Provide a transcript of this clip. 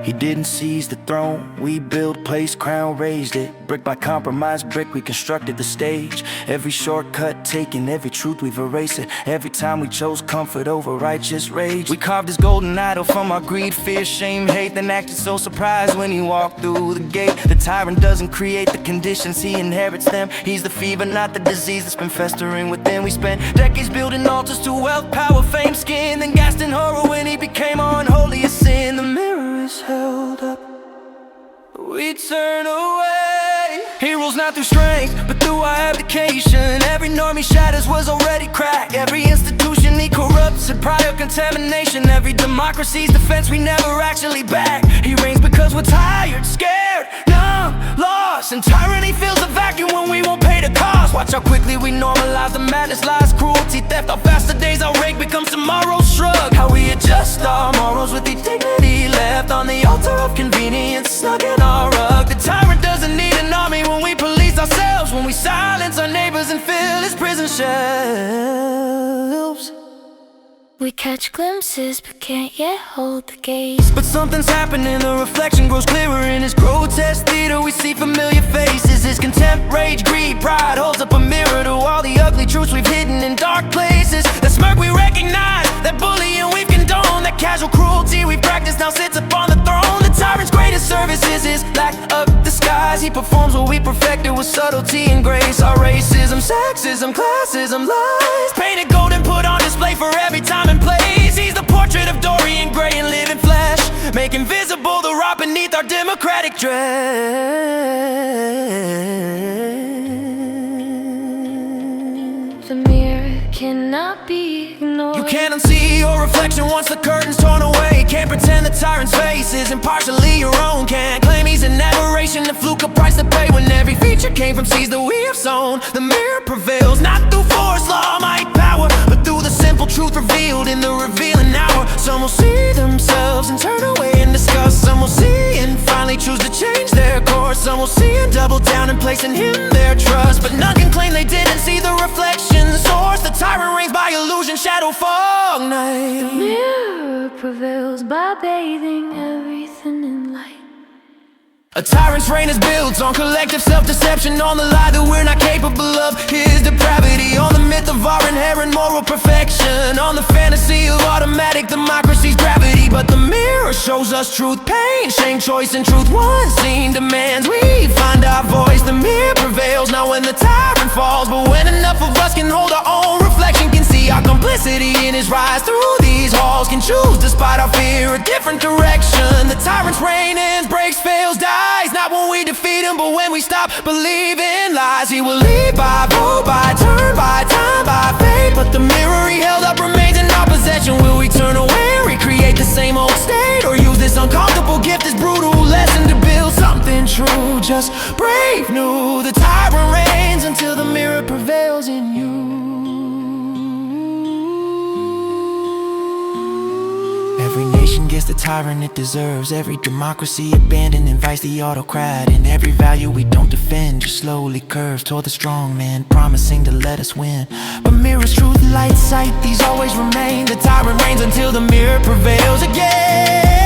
He didn't seize the throne, we built, placed, crown, raised it. Brick by compromise, brick we constructed the stage. Every shortcut taken, every truth we've erased it. Every time we chose comfort over righteous rage. We carved his golden idol from our greed, fear, shame, hate. Then acted so surprised when he walked through the gate. The tyrant doesn't create the conditions, he inherits them. He's the fever, not the disease that's been festering within. We spent decades building altars to wealth, power, fame, skin, then gasped in horror when he became our unholiest sin. The mirror is held up, we turn away. He rules not through strength, but through our abdication. Every norm he shatters was already cracked. Every institution he corrupts had prior contamination. Every democracy's defense we never actually back. He reigns because we're tired, scared, numb, lost. And tyranny fills the vacuum when we won't pay the cost. Watch how quickly we normalize the madness, lies, cruelty, theft. How fast the days our rake becomes tomorrow's shrug. How we adjust our morals with the dignity left on the altar of convenience, snug in our rug. The tyrant doesn't need an army when we police ourselves, when we silence our neighbors and fill his prison shelves. We catch glimpses but can't yet hold the gaze. But something's happening, the reflection grows clearer. In his grotesque theater we see familiar faces. His contempt, rage, greed, pride holds up a mirror to all the ugly truths we've hidden in dark places. That smirk we recognize, that bullying we've condoned, that casual cruelty we've practiced now sits upon the throne. The tyrant's greatest service is his lack of disguise. He performs what we perfected with subtlety and grace. Our racism, sexism, classism, lies, painted gold and put on display for every time and place. He's the portrait of Dorian Gray in living flesh, making visible the rot beneath our democratic dress. The mirror cannot be ignored. You can't unsee your reflection once the curtain's torn away. Can't pretend the tyrant's face isn't partially your own. Can't claim he's an aberration, the fluke, a price to pay, when every feature came from seeds that we have sown. The mirror prevails, not through force, law, might, power, but through the simple truth revealed in the revealing hour. Some will see themselves and turn away in disgust. Some will see and finally choose to change their course. Some will see and double down and place in him their trust. But none can claim they didn't see the reflection source. The tyrant reigns by illusion, shadow, fog, night. The mirror prevails by bathing everything in light. A tyrant's reign is built on collective self-deception, on the lie that we're not capable of his depravity, on the myth of our inherent moral perfection, on the fantasy of automatic democracy's gravity. But the mirror shows us truth, pain, shame, choice, and truth. One scene demands we find our voice. The mirror prevails not when the tyrant falls, but when enough of us can hold our own reflection, can see our complicity in his rise through these halls, can choose despite our fear a different direction. The tyrant's reign ends, breaks, fails, dies, not when we defeat him, but when we stop believing lies. He will lead by, rule by, turn by, time by fate, but the mirror he held up remains in our possession. Will we turn away and recreate the same old state, or use this uncomfortable gift, this brutal lesson to build something true, just brave new? The tyrant reigns until the mirror prevails in you. Every nation gets the tyrant it deserves. Every democracy abandoned invites the autocrat. And every value we don't defend just slowly curves toward the strong man, promising to let us win. But mirrors, truth, light, sight, these always remain. The tyrant reigns until the mirror prevails again.